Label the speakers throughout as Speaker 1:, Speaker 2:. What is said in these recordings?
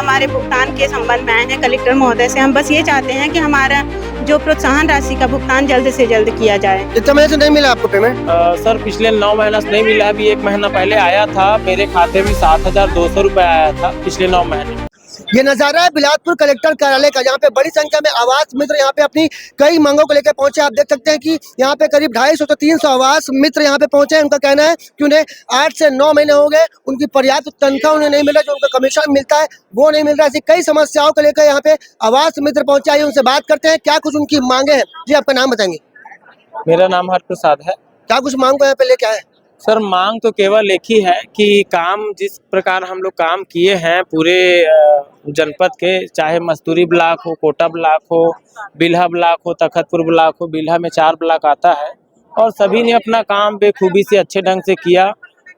Speaker 1: हमारे भुगतान के संबंध में आए हैं कलेक्टर महोदय से। हम बस ये चाहते हैं कि हमारा जो प्रोत्साहन राशि का भुगतान जल्द से जल्द किया जाए।
Speaker 2: कितने महीने से नहीं मिला आपको पेमेंट?
Speaker 3: सर पिछले 9 महीना से नहीं मिला। अभी 1 महीना पहले आया था, मेरे खाते में 7,200 रुपए आया था पिछले 9 महीने।
Speaker 2: ये नजारा है बिलासपुर कलेक्टर कार्यालय का, जहाँ पे बड़ी संख्या में आवास मित्र यहाँ पे अपनी कई मांगों को लेकर पहुंचे। आप देख सकते हैं कि यहाँ पे करीब 250 से 300 आवास मित्र यहाँ पे पहुंचे हैं। उनका कहना है कि उन्हें 8 से 9 महीने हो गए, उनकी पर्याप्त तनख्वाह उन्हें नहीं मिला, जो उनका कमीशन मिलता है वो नहीं मिल रहा। ऐसी कई समस्याओं को लेकर यहाँ पे आवास मित्र पहुंचे। आइए उनसे बात करते हैं, क्या कुछ उनकी मांगे हैं। जी आपका नाम बताएंगे?
Speaker 3: मेरा नाम हरप्रसाद है।
Speaker 2: क्या कुछ मांग को यहाँ पे लेके आए?
Speaker 3: सर मांग तो केवल एक ही है कि काम जिस प्रकार हम लोग काम किए हैं पूरे जनपद के, चाहे मस्तूरी ब्लॉक हो, कोटा ब्लॉक हो, बिल्हा ब्लॉक हो, तखतपुर ब्लॉक हो, बिल्हा में 4 ब्लॉक आता है, और सभी ने अपना काम बेखूबी से अच्छे ढंग से किया।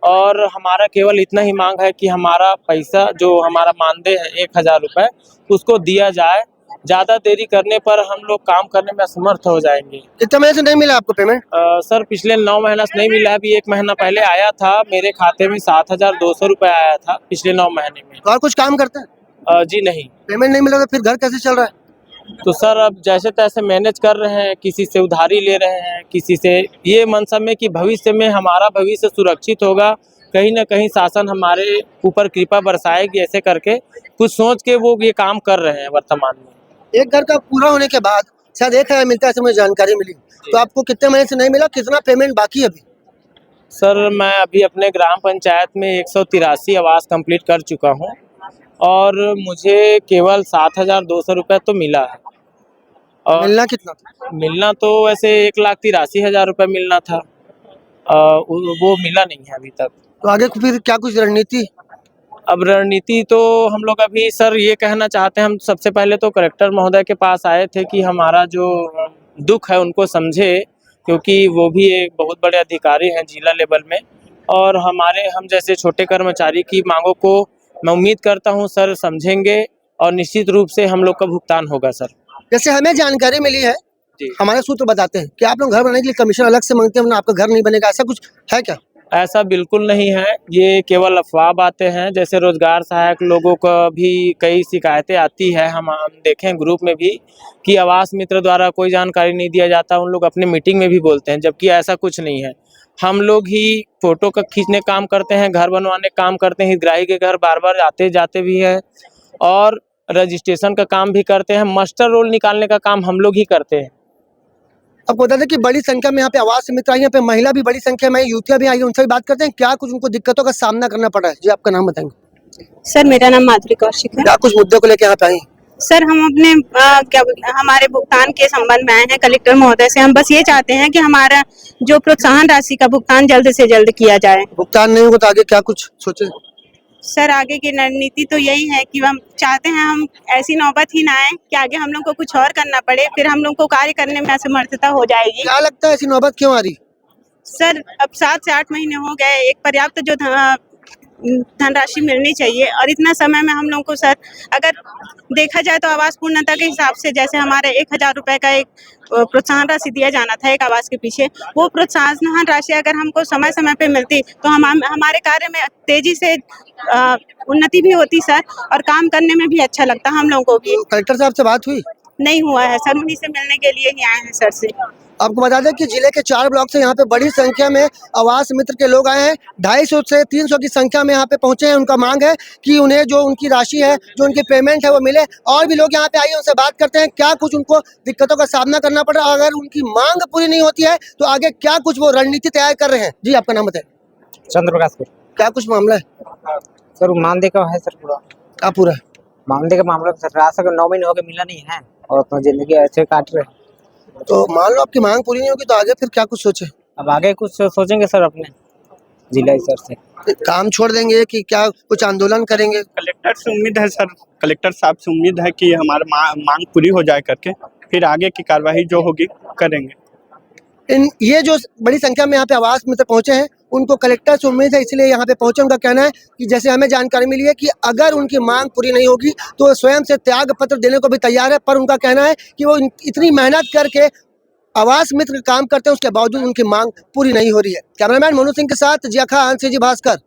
Speaker 3: और हमारा केवल इतना ही मांग है कि हमारा पैसा जो हमारा मानदेय है 1,000 रुपये उसको दिया जाए। ज़्यादा देरी करने पर हम लोग काम करने में असमर्थ हो जाएंगे।
Speaker 2: कितने महीने से नहीं मिला आपको पेमेंट?
Speaker 3: सर पिछले 9 महीना से नहीं मिला। अभी 1 महीना पहले आया था, मेरे खाते में 7,200 रुपए आया था पिछले 9 महीने में।
Speaker 2: और कुछ काम करते हैं?
Speaker 3: जी नहीं।
Speaker 2: पेमेंट नहीं मिला तो फिर घर कैसे चल रहा है?
Speaker 3: तो सर अब जैसे तैसे मैनेज कर रहे हैं, किसी से उधारी ले रहे हैं, किसी से ये मनसा में कि भविष्य में हमारा भविष्य सुरक्षित होगा, कहीं ना कहीं शासन हमारे ऊपर कृपा बरसाएगी, ऐसे करके कुछ सोच के वो ये काम कर रहे हैं वर्तमान में।
Speaker 2: एक घर का पूरा होने के बाद शायद 1,000 मिलता है, ऐसे मुझे जानकारी मिली। तो आपको कितने महीने से नहीं मिला, कितना पेमेंट बाकी है अभी?
Speaker 3: सर मैं अभी अपने ग्राम पंचायत में 183 आवास कंप्लीट कर चुका हूं और मुझे केवल 7,200 रुपये तो मिला है। और
Speaker 2: मिलना कितना था?
Speaker 3: मिलना तो वैसे 1,83,000 रुपये मिलना था, वो मिला नहीं है अभी तक।
Speaker 2: तो आगे फिर क्या कुछ रणनीति?
Speaker 3: अब रणनीति तो हम लोग अभी सर ये कहना चाहते हैं, हम सबसे पहले तो कलेक्टर महोदय के पास आए थे कि हमारा जो दुख है उनको समझे, क्योंकि वो भी एक बहुत बड़े अधिकारी हैं जिला लेवल में, और हम जैसे छोटे कर्मचारी की मांगों को मैं उम्मीद करता हूं सर समझेंगे और निश्चित रूप से हम लोग का भुगतान होगा सर।
Speaker 2: जैसे हमें जानकारी मिली है, हमारे सूत्र बताते हैं कि आप लोग घर बनाने के लिए कमीशन अलग से मांगते हैं, आपका घर नहीं बनेगा, ऐसा कुछ है क्या?
Speaker 3: ऐसा बिल्कुल नहीं है, ये केवल अफवाह बातें हैं। जैसे रोजगार सहायक लोगों का भी कई शिकायतें आती है, हम देखें ग्रुप में भी कि आवास मित्र द्वारा कोई जानकारी नहीं दिया जाता, उन लोग अपने मीटिंग में भी बोलते हैं, जबकि ऐसा कुछ नहीं है। हम लोग ही फोटो का खींचने काम करते हैं, घर बनवाने काम करते हैं, हितग्राही के घर बार बार आते जाते भी है, और रजिस्ट्रेशन का काम भी करते हैं, मास्टर रोल निकालने का काम हम लोग ही करते हैं।
Speaker 2: आपको बता दें कि बड़ी संख्या में यहाँ पे आवास मित्र आई, यहाँ पे महिला भी बड़ी संख्या में, युवतियाँ भी आई, उनसे भी बात करते हैं क्या कुछ उनको दिक्कतों का सामना करना पड़ा है। जी आपका नाम बताएंगे?
Speaker 1: सर मेरा नाम माधुरी कौशिक है।
Speaker 2: क्या कुछ मुद्दों को लेकर यहाँ पे आई?
Speaker 1: सर हम अपने हमारे भुगतान के संबंध में आए हैं कलेक्टर महोदय से। हम बस ये चाहते हैं कि हमारा जो प्रोत्साहन राशि का भुगतान जल्द से जल्द किया जाए।
Speaker 2: भुगतान नहीं होगा तो आगे क्या कुछ सोचे?
Speaker 1: सर आगे की रणनीति तो यही है कि हम चाहते हैं हम ऐसी नौबत ही ना आए कि आगे हम लोग को कुछ और करना पड़े, फिर हम लोग को कार्य करने में असमर्थता हो जाएगी।
Speaker 2: क्या लगता है ऐसी नौबत क्यों आ रही?
Speaker 1: सर अब 7 से 8 महीने हो गए, एक पर्याप्त जो धनराशि मिलनी चाहिए, और इतना समय में हम लोग को सर अगर देखा जाए तो आवास पूर्णता के हिसाब से जैसे हमारे 1,000 रुपये का एक प्रोत्साहन राशि दिया जाना था एक आवास के पीछे, वो प्रोत्साहन राशि अगर हमको समय समय पे मिलती तो हमारे कार्य में तेजी से उन्नति भी होती सर, और काम करने में भी अच्छा लगता हम लोगों को भी।
Speaker 2: कलेक्टर साहब से बात हुई?
Speaker 1: नहीं हुआ है सर, उन्हीं से मिलने के लिए ही आए हैं सर से।
Speaker 2: आपको बता दें कि जिले के 4 ब्लॉक से यहाँ पे बड़ी संख्या में आवास मित्र के लोग आए हैं। 250 से 300 की संख्या में यहाँ पे पहुंचे हैं। उनका मांग है कि उन्हें जो उनकी राशि है, जो उनकी पेमेंट है वो मिले। और भी लोग यहाँ पे आइए उनसे बात करते हैं क्या कुछ उनको दिक्कतों का सामना करना पड़ रहा है, अगर उनकी मांग पूरी नहीं होती है तो आगे क्या कुछ वो रणनीति तैयार कर रहे हैं। जी आपका नाम बताए?
Speaker 4: चंद्र प्रकाश।
Speaker 2: क्या कुछ मामला है
Speaker 4: सर? मानदेय का है सर, पूरा
Speaker 2: क्या पूरा
Speaker 4: मानदेय का मामला सर, राशन 9 महीने हो गए मिला नहीं है और अपना जिंदगी ऐसे काट रहे हैं।
Speaker 2: तो मान लो आपकी मांग पूरी नहीं होगी तो आगे फिर क्या कुछ सोचे?
Speaker 4: अब आगे कुछ सोचेंगे सर अपने जिला स्तर से।
Speaker 2: काम छोड़ देंगे कि क्या कुछ आंदोलन करेंगे?
Speaker 5: कलेक्टर से उम्मीद है सर, कलेक्टर साहब से उम्मीद है कि हमारा मांग पूरी हो जाए करके फिर आगे की कार्रवाई जो होगी करेंगे।
Speaker 2: ये जो बड़ी संख्या में यहाँ पे आवास मित्र पहुंचे हैं उनको कलेक्टर से उम्मीद है, इसलिए यहाँ पे पहुंचे। उनका कहना है कि जैसे हमें जानकारी मिली है कि अगर उनकी मांग पूरी नहीं होगी तो स्वयं से त्याग पत्र देने को भी तैयार है, पर उनका कहना है कि वो इतनी मेहनत करके आवास मित्र काम करते हैं, उसके बावजूद उनकी मांग पूरी नहीं हो रही है। कैमरामैन मनोज सिंह के साथ जिया खान, CG भास्कर।